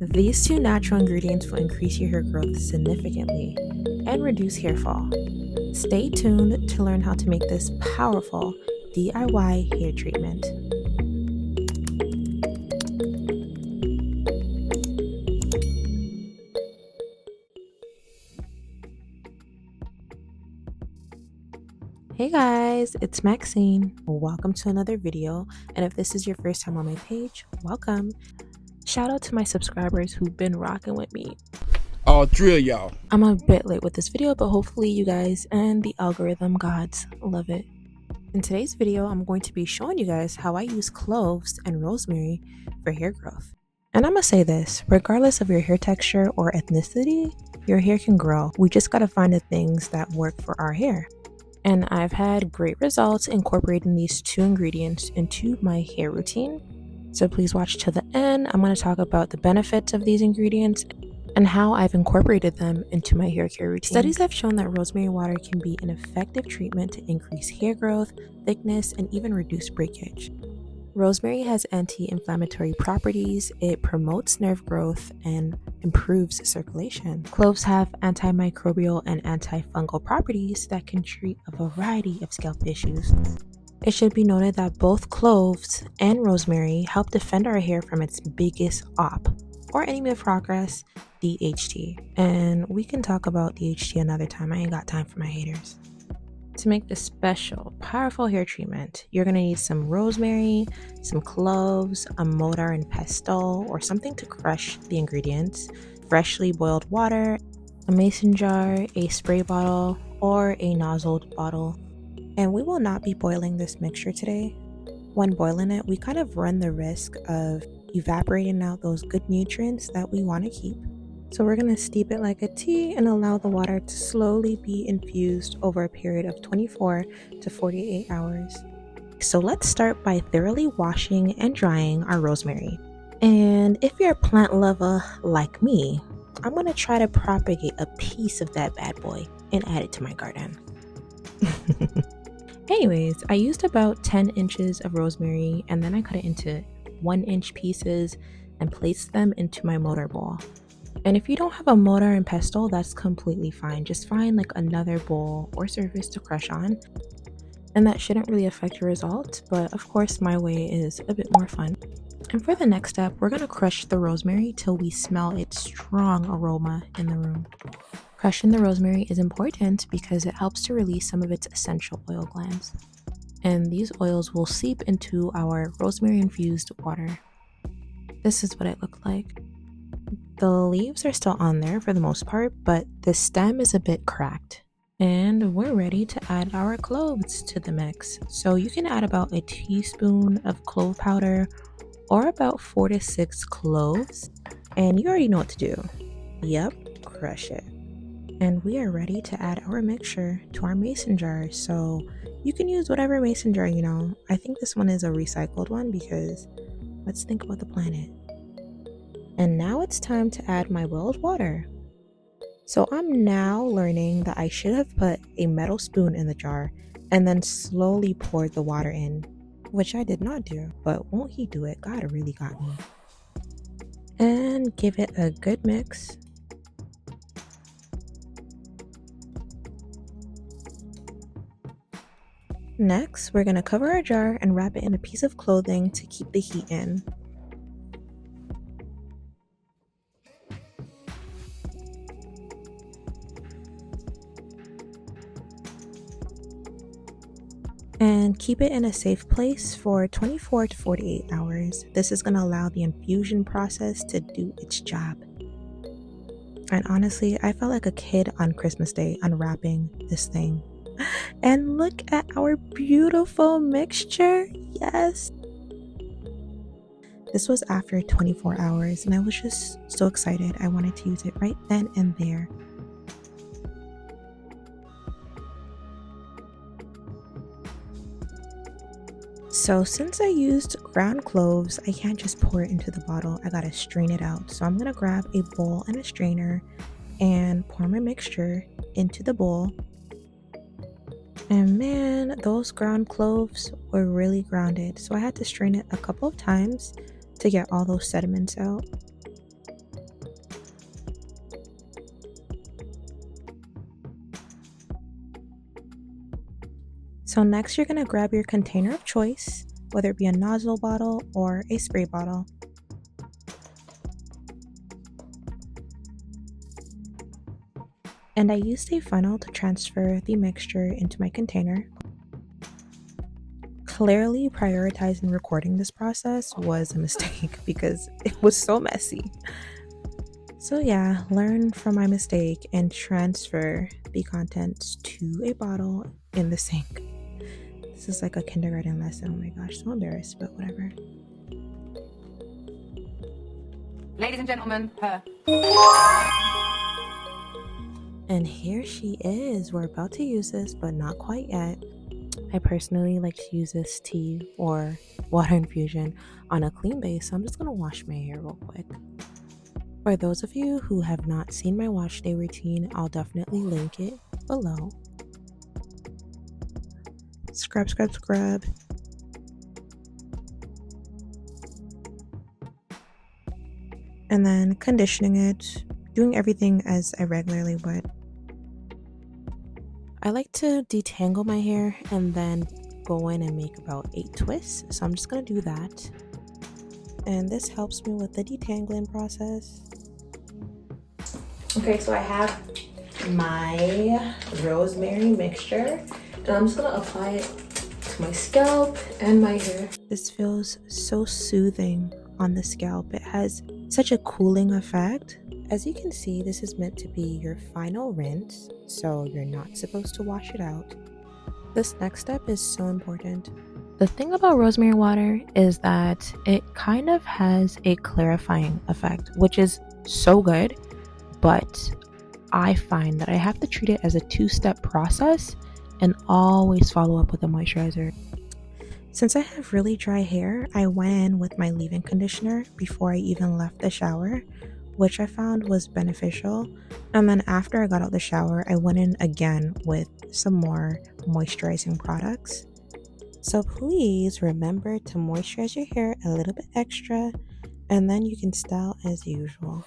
These two natural ingredients will increase your hair growth significantly and reduce hair fall. Stay tuned to learn how to make this powerful DIY hair treatment. Hey guys, it's Maxine. Welcome to another video, and if this is your first time on my page, welcome. Shout out to my subscribers who've been rocking with me. All three of y'all. I'm a bit late with this video, but hopefully you guys and the algorithm gods love it. In today's video, I'm going to be showing you guys how I use cloves and rosemary for hair growth. And I'm gonna say this, regardless of your hair texture or ethnicity, your hair can grow. We just gotta find the things that work for our hair. And I've had great results incorporating these two ingredients into my hair routine. So please watch till the end. I'm going to talk about the benefits of these ingredients and how I've incorporated them into my hair care routine. Studies have shown that rosemary water can be an effective treatment to increase hair growth, thickness, and even reduce breakage. Rosemary has anti-inflammatory properties, it promotes nerve growth, and improves circulation. Cloves have antimicrobial and antifungal properties that can treat a variety of scalp issues. It should be noted that both cloves and rosemary help defend our hair from its biggest op, or enemy of progress, DHT. And we can talk about DHT another time, I ain't got time for my haters. To make this special, powerful hair treatment, you're going to need some rosemary, some cloves, a mortar and pestle, or something to crush the ingredients, freshly boiled water, a mason jar, a spray bottle, or a nozzled bottle. And we will not be boiling this mixture today. When boiling it, we kind of run the risk of evaporating out those good nutrients that we want to keep. So we're going to steep it like a tea and allow the water to slowly be infused over a period of 24 to 48 hours. So let's start by thoroughly washing and drying our rosemary. And if you're a plant lover like me, I'm going to try to propagate a piece of that bad boy and add it to my garden. Anyways, I used about 10 inches of rosemary and then I cut it into 1-inch pieces and placed them into my mortar bowl. And if you don't have a mortar and pestle, that's completely fine. Just find like another bowl or surface to crush on. And that shouldn't really affect your result, but of course my way is a bit more fun. And for the next step, we're going to crush the rosemary till we smell its strong aroma in the room. Crushing the rosemary is important because it helps to release some of its essential oil glands. And these oils will seep into our rosemary infused water. This is what it looked like. The leaves are still on there for the most part, but the stem is a bit cracked. And we're ready to add our cloves to the mix. So you can add about a teaspoon of clove powder or about 4 to 6 cloves. And you already know what to do. Yep, crush it. And we are ready to add our mixture to our mason jar. So you can use whatever mason jar, you know. I think this one is a recycled one because let's think about the planet. And now it's time to add my boiled water. So I'm now learning that I should have put a metal spoon in the jar and then slowly poured the water in, which I did not do, but won't he do it? God really got me. And give it a good mix. Next, we're going to cover our jar and wrap it in a piece of clothing to keep the heat in. And keep it in a safe place for 24 to 48 hours. This is going to allow the infusion process to do its job. And honestly, I felt like a kid on Christmas Day unwrapping this thing. And look at our beautiful mixture. Yes. This was after 24 hours and I was just so excited. I wanted to use it right then and there. So since I used ground cloves, I can't just pour it into the bottle. I gotta strain it out. So I'm gonna grab a bowl and a strainer and pour my mixture into the bowl. And man, those ground cloves were really grounded. So I had to strain it a couple of times to get all those sediments out. So next you're going to grab your container of choice, whether it be a nozzle bottle or a spray bottle. And I used a funnel to transfer the mixture into my container. Clearly, prioritizing recording this process was a mistake because it was so messy. So yeah, learn from my mistake and transfer the contents to a bottle in the sink. This is like a kindergarten lesson. Oh my gosh, so embarrassed, but whatever. Ladies and gentlemen, her. And here she is. We're about to use this, but not quite yet. I personally like to use this tea or water infusion on a clean base, so I'm just gonna wash my hair real quick. For those of you who have not seen my wash day routine, I'll definitely link it below. Scrub, scrub, scrub. And then conditioning it, doing everything as I regularly would. I like to detangle my hair and then go in and make about 8 twists. So I'm just going to do that. And this helps me with the detangling process. Okay, so I have my rosemary mixture. And I'm just going to apply it to my scalp and my hair. This feels so soothing on the scalp. It has such a cooling effect. As you can see, this is meant to be your final rinse, so you're not supposed to wash it out. This next step is so important. The thing about rosemary water is that it kind of has a clarifying effect, which is so good, but I find that I have to treat it as a 2-step process and always follow up with a moisturizer. Since I have really dry hair, I went in with my leave-in conditioner before I even left the shower, which I found was beneficial. And then after I got out the shower, I went in again with some more moisturizing products. So please remember to moisturize your hair a little bit extra, and then you can style as usual.